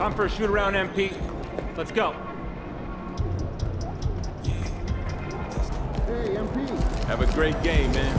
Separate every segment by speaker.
Speaker 1: Time for a shoot around, MP. Let's go.
Speaker 2: Hey, MP.
Speaker 3: Have a great game, man.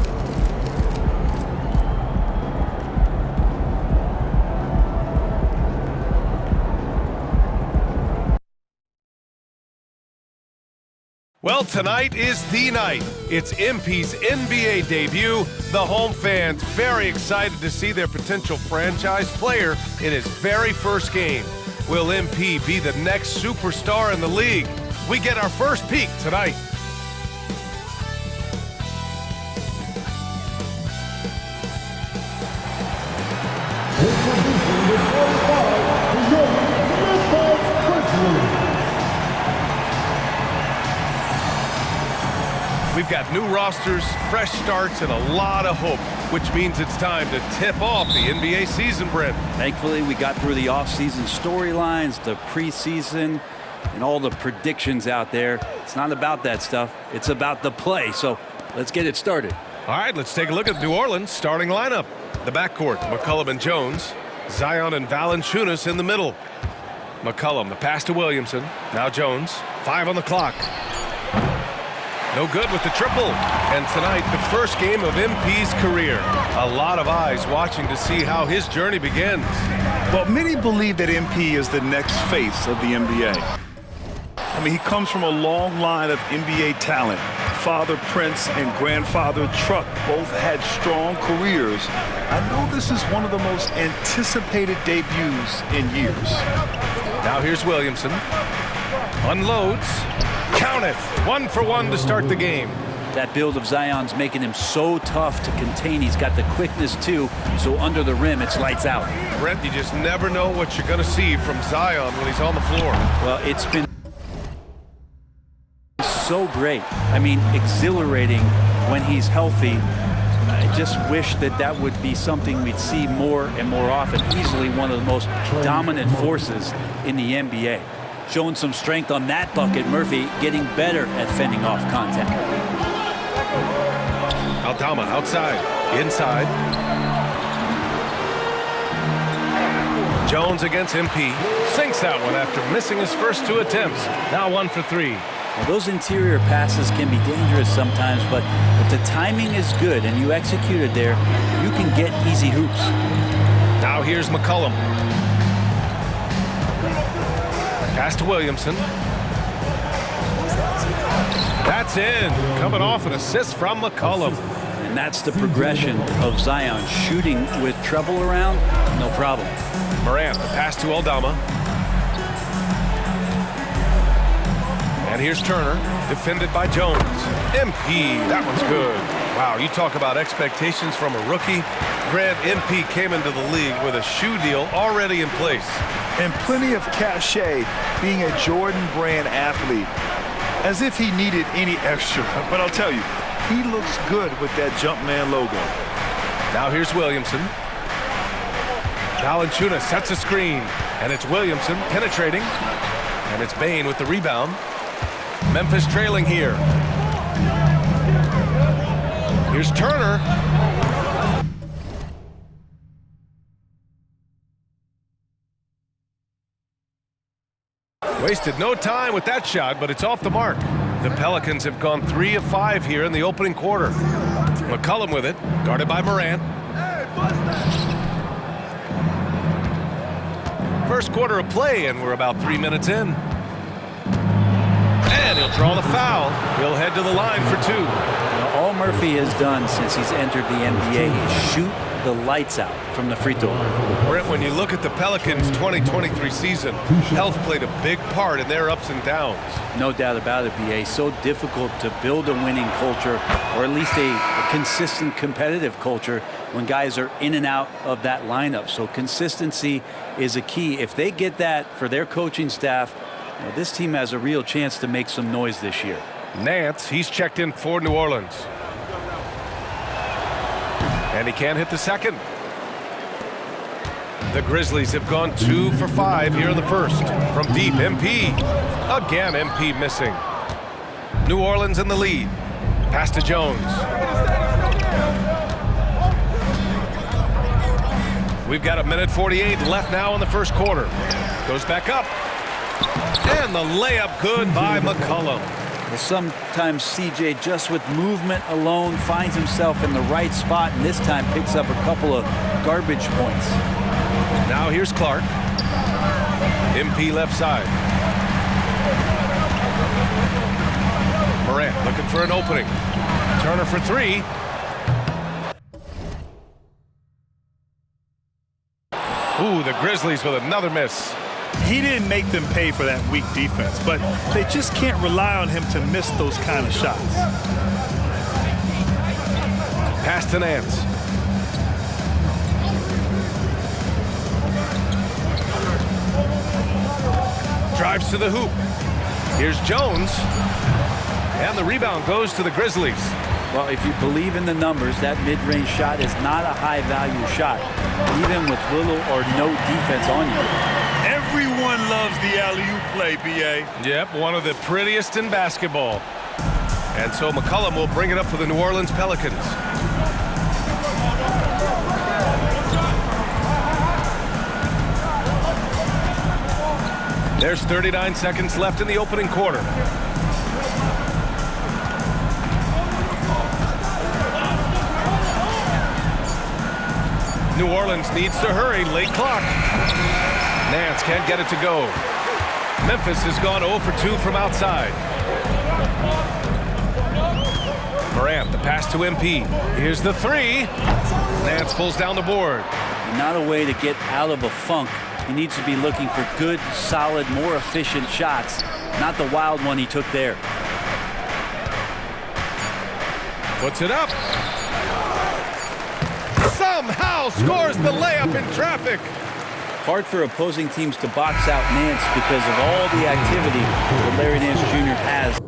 Speaker 4: Well, tonight is the night. It's MP's NBA debut. The home fans very excited to see their potential franchise player in his very first game. Will MP be the next superstar in the league? We get our first peek tonight.
Speaker 2: Introducing the 45, the Memphis Grizzlies.
Speaker 4: We've got new rosters, fresh starts, and a lot of hope, which means it's time to tip off the NBA season, Brent.
Speaker 5: Thankfully, we got through the offseason storylines, the preseason, and all the predictions out there. It's not about that stuff. It's about the play. So let's get it started.
Speaker 4: All right, let's take a look at New Orleans' starting lineup. The backcourt, McCollum and Jones. Zion and Valanciunas in the middle. McCollum, the pass to Williamson. Now Jones, 5 on the clock. No good with the triple. And tonight, the first game of MP's career. A lot of eyes watching to see how his journey begins.
Speaker 6: Well, many believe that MP is the next face of the NBA. I mean, he comes from a long line of NBA talent. Father Prince and grandfather Truck both had strong careers. I know this is one of the most anticipated debuts in years.
Speaker 4: Now here's Williamson. Unloads. Count it. 1 for 1 to start the game.
Speaker 5: That build of Zion's making him so tough to contain. He's got the quickness, too, so under the rim, it's lights out.
Speaker 4: Brent, you just never know what you're going to see from Zion when he's on the floor.
Speaker 5: Well, it's been so great. I mean, exhilarating when he's healthy. I just wish that that would be something we'd see more and more often. Easily one of the most dominant forces in the NBA. Showing some strength on that bucket. Murphy getting better at fending off contact.
Speaker 4: Aldama outside, inside. Jones against MP. Sinks that one after missing his first 2 attempts. Now 1 for 3.
Speaker 5: Well, those interior passes can be dangerous sometimes, but if the timing is good and you execute it there, you can get easy hoops.
Speaker 4: Now here's McCollum. Pass to Williamson. That's in. Coming off an assist from McCollum.
Speaker 5: And that's the progression of Zion. Shooting with treble around, no problem.
Speaker 4: Morant, the pass to Aldama. And here's Turner, defended by Jones. MP, that one's good. Wow, you talk about expectations from a rookie. Grant, MP came into the league with a shoe deal already in place.
Speaker 6: And plenty of cachet being a Jordan brand athlete. As if he needed any extra. But I'll tell you, he looks good with that Jumpman logo.
Speaker 4: Now here's Williamson. Valanciunas sets a screen. And it's Williamson penetrating. And it's Bane with the rebound. Memphis trailing here. Here's Turner. Wasted no time with that shot, but it's off the mark. The Pelicans have gone 3 of 5 here in the opening quarter. McCollum with it, guarded by Morant. First quarter of play, and we're about 3 minutes in. And he'll draw the foul. He'll head to the line for 2.
Speaker 5: Now, all Murphy has done since he's entered the NBA is shoot the lights out from the free throw line.
Speaker 4: Brent, when you look at the Pelicans' 2023 season, health played a big part in their ups and downs.
Speaker 5: No doubt about it, BA. So difficult to build a winning culture, or at least a consistent competitive culture, when guys are in and out of that lineup. So consistency is a key. If they get that for their coaching staff, this team has a real chance to make some noise this year.
Speaker 4: Nance, he's checked in for New Orleans. And he can't hit the second. The Grizzlies have gone 2 for 5 here in the first. From deep, MP. Again, MP missing. New Orleans in the lead. Pass to Jones. We've got 1:48 left now in the first quarter. Goes back up. And the layup good by McCollum.
Speaker 5: Well, sometimes CJ, just with movement alone, finds himself in the right spot, and this time picks up a couple of garbage points.
Speaker 4: Now here's Clark. MP left side. Morant looking for an opening. Turner for three. Ooh, the Grizzlies with another miss.
Speaker 6: He didn't make them pay for that weak defense, but they just can't rely on him to miss those kind of shots.
Speaker 4: Pass to Nance. Drives to the hoop. Here's Jones. And the rebound goes to the Grizzlies.
Speaker 5: Well, if you believe in the numbers, that mid-range shot is not a high-value shot, even with little or no defense on you.
Speaker 6: Everyone loves the alley-oop play, B.A.
Speaker 4: Yep, one of the prettiest in basketball. And so McCollum will bring it up for the New Orleans Pelicans. There's 39 seconds left in the opening quarter. New Orleans needs to hurry, late clock. Nance can't get it to go. Memphis has gone 0 for 2 from outside. Morant, the pass to MP. Here's the three. Nance pulls down the board.
Speaker 5: Not a way to get out of a funk. He needs to be looking for good, solid, more efficient shots, not the wild one he took there.
Speaker 4: Puts it up. Somehow scores the layup in traffic.
Speaker 5: Hard for opposing teams to box out Nance because of all the activity that Larry Nance Jr. has.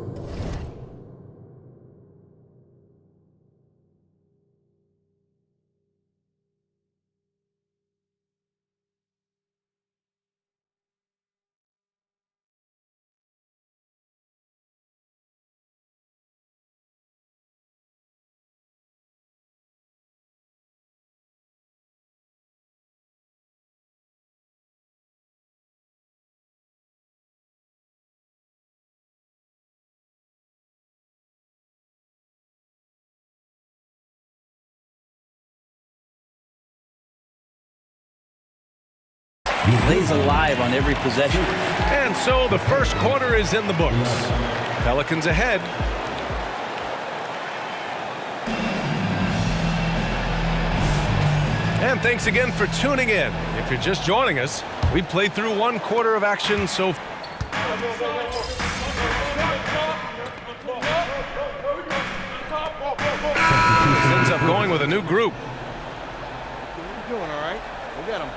Speaker 5: He plays alive on every possession.
Speaker 4: And so the first quarter is in the books. Pelicans ahead. And thanks again for tuning in. If you're just joining us, we played through one quarter of action so far. This ends up going with a new group.
Speaker 3: You're doing all right. We'll get him.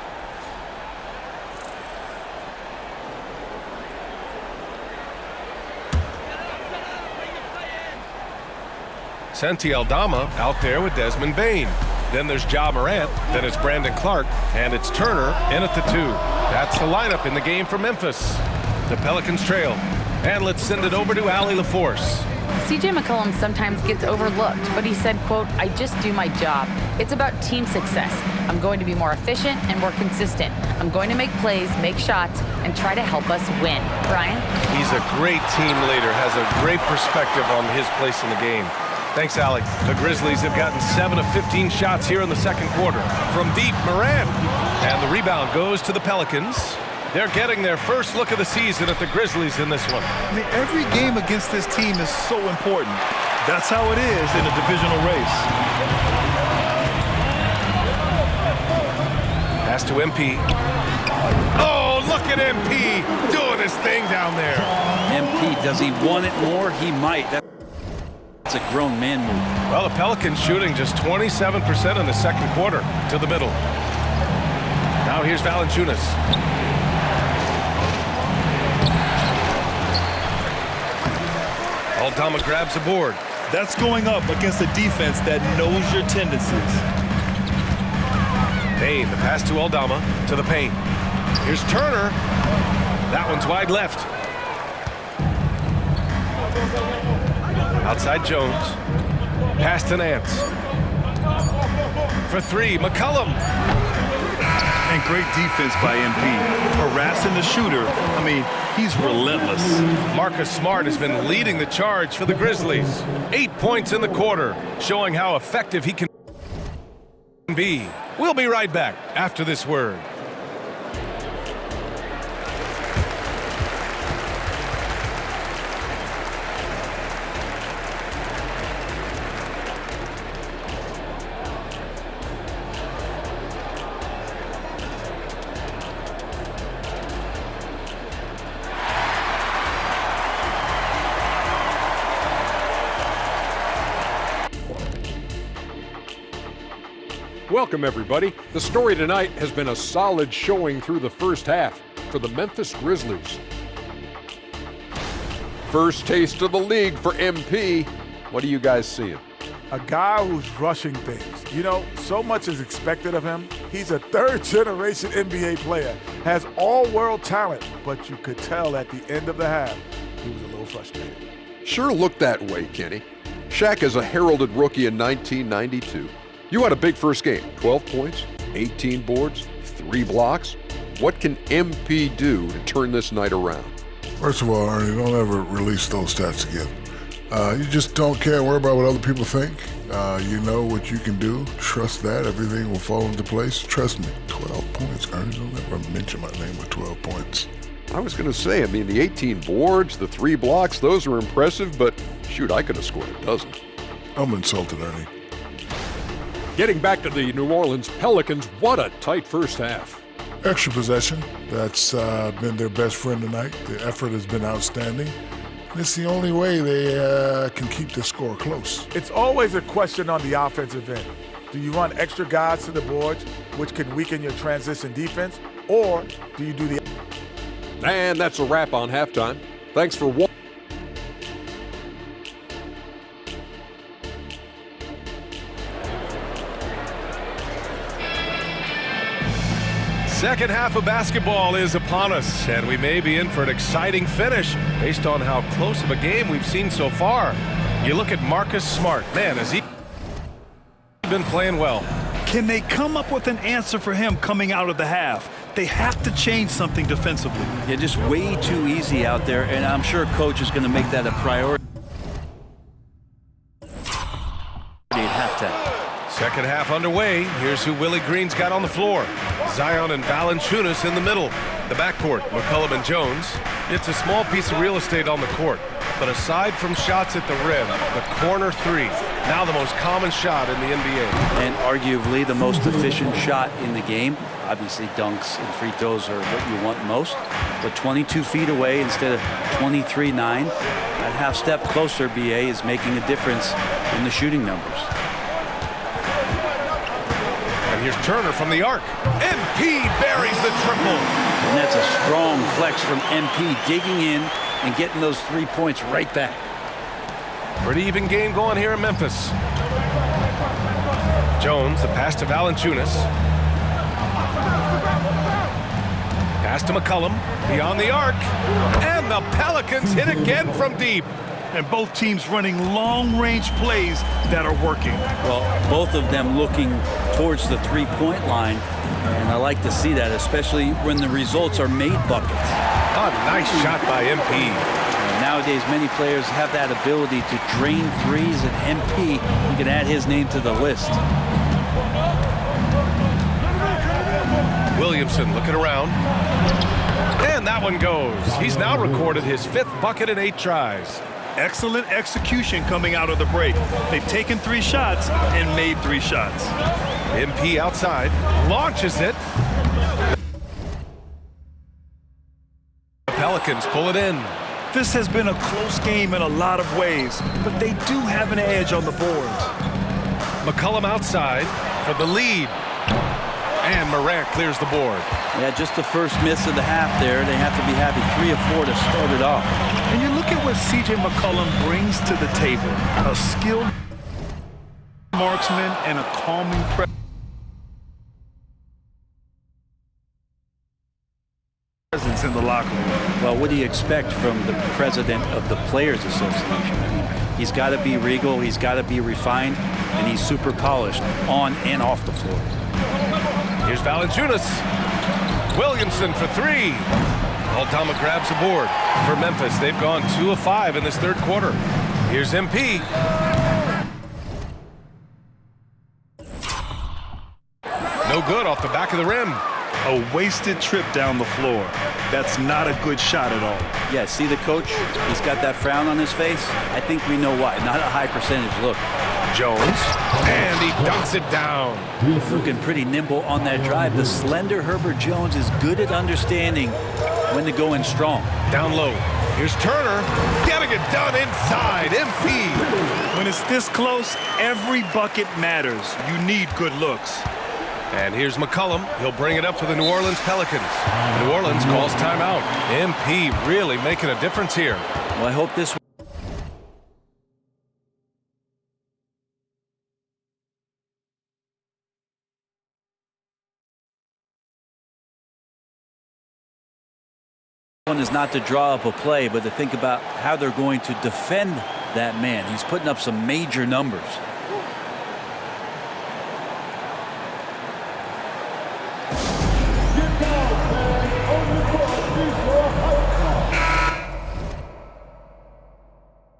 Speaker 4: Santi Aldama out there with Desmond Bane. Then there's Ja Morant, then it's Brandon Clark, and it's Turner in at the 2. That's the lineup in the game for Memphis. The Pelicans trail. And let's send it over to Allie LaForce.
Speaker 7: CJ McCollum sometimes gets overlooked, but he said, quote, "I just do my job. It's about team success. I'm going to be more efficient and more consistent. I'm going to make plays, make shots, and try to help us win." Brian?
Speaker 4: He's a great team leader, has a great perspective on his place in the game. Thanks, Allie. The Grizzlies have gotten 7 of 15 shots here in the second quarter. From deep, Morant. And the rebound goes to the Pelicans. They're getting their first look of the season at the Grizzlies in this one.
Speaker 6: I mean, every game against this team is so important. That's how it is in a divisional race.
Speaker 4: Pass to MP. Oh, look at MP doing his thing down there.
Speaker 5: MP, does he want it more? He might. That's a grown man move.
Speaker 4: Well, the Pelicans shooting just 27% in the second quarter to the middle. Now here's Valanciunas. Aldama grabs the board.
Speaker 6: That's going up against a defense that knows your tendencies.
Speaker 4: Bane, the pass to Aldama, to the paint. Here's Turner. That one's wide left. Outside Jones. Pass to Nance. For three, McCollum.
Speaker 6: And great defense by MP. Harassing the shooter. I mean, he's relentless.
Speaker 4: Marcus Smart has been leading the charge for the Grizzlies. 8 points in the quarter, showing how effective he can be. We'll be right back after this word.
Speaker 8: Welcome, everybody. The story tonight has been a solid showing through the first half for the Memphis Grizzlies. First taste of the league for MP. What are you guys seeing?
Speaker 2: A guy who's rushing things. You know, so much is expected of him. He's a third-generation NBA player, has all-world talent, but you could tell at the end of the half he was a little frustrated.
Speaker 8: Sure looked that way, Kenny. Shaq is a heralded rookie in 1992. You had a big first game, 12 points, 18 boards, 3 blocks. What can MP do to turn this night around?
Speaker 9: First of all, Ernie, don't ever release those stats again. You just don't care and worry about what other people think. You know what you can do. Trust that. Everything will fall into place. Trust me. 12 points, Ernie. Don't ever mention my name with 12 points.
Speaker 8: I was going to say, I mean, the 18 boards, the 3 blocks, those are impressive, but shoot, I could have scored a dozen.
Speaker 9: I'm insulted, Ernie.
Speaker 8: Getting back to the New Orleans Pelicans, what a tight first half.
Speaker 9: Extra possession. That's been their best friend tonight. The effort has been outstanding. It's the only way they can keep the score close.
Speaker 2: It's always a question on the offensive end. Do you run extra guys to the boards, which can weaken your transition defense, or do you do the...
Speaker 8: And that's a wrap on halftime. Thanks for watching.
Speaker 4: Second half of basketball is upon us, and we may be in for an exciting finish based on how close of a game we've seen so far. You look at Marcus Smart. Man, has he been playing well?
Speaker 6: Can they come up with an answer for him coming out of the half? They have to change something defensively.
Speaker 5: Yeah, just way too easy out there, and I'm sure coach is going to make that a priority at halftime.
Speaker 4: Second half underway. Here's who Willie Green's got on the floor. Zion and Valanciunas in the middle. The backcourt, McCollum and Jones. It's a small piece of real estate on the court, but aside from shots at the rim, the corner three, now the most common shot in the NBA.
Speaker 5: And arguably the most efficient shot in the game. Obviously dunks and free throws are what you want most, but 22 feet away instead of 23-9. That half step closer, BA, is making a difference in the shooting numbers.
Speaker 4: Here's Turner from the arc. MP buries the triple.
Speaker 5: And that's a strong flex from MP, digging in and getting those 3 points right back.
Speaker 4: Pretty even game going here in Memphis. Jones, the pass to Valanciunas. Pass to McCollum, beyond the arc. And the Pelicans hit again from deep.
Speaker 6: And both teams running long-range plays that are working.
Speaker 5: Well, both of them looking towards the three-point line, and I like to see that, especially when the results are made buckets.
Speaker 4: A nice shot by MP.
Speaker 5: Nowadays, many players have that ability to drain threes, and MP, you can add his name to the list.
Speaker 4: Williamson looking around. And that one goes. He's now recorded his 5th bucket in 8 tries.
Speaker 6: Excellent execution coming out of the break. They've taken 3 shots and made 3 shots.
Speaker 4: MP outside, launches it. The Pelicans pull it in.
Speaker 6: This has been a close game in a lot of ways, but they do have an edge on the boards.
Speaker 4: McCollum outside for the lead. And Morant clears the board.
Speaker 5: Yeah, just the first miss of the half there. They have to be happy 3 of 4 to start it off.
Speaker 6: And you look at what C.J. McCollum brings to the table. A skilled marksman and a calming presence in the locker room.
Speaker 5: Well, what do you expect from the president of the Players Association? He's got to be regal, he's got to be refined, and he's super polished on and off the floor.
Speaker 4: Here's Valanciunas. Williamson for three. Aldama grabs the board. For Memphis, they've gone 2 of 5 in this third quarter. Here's MP. No good off the back of the rim.
Speaker 6: A wasted trip down the floor. That's not a good shot at all.
Speaker 5: Yeah, see the coach? He's got that frown on his face. I think we know why. Not a high percentage look.
Speaker 4: Jones, and he dunks it down.
Speaker 5: Looking pretty nimble on that drive. The slender Herbert Jones is good at understanding when to go in strong.
Speaker 4: Down low. Here's Turner. Getting it done inside. MP.
Speaker 6: When it's this close, every bucket matters. You need good looks.
Speaker 4: And here's McCollum. He'll bring it up for the New Orleans Pelicans. New Orleans calls timeout. MP really making a difference here.
Speaker 5: Well, I hope this one is not to draw up a play, but to think about how they're going to defend that man. He's putting up some major numbers.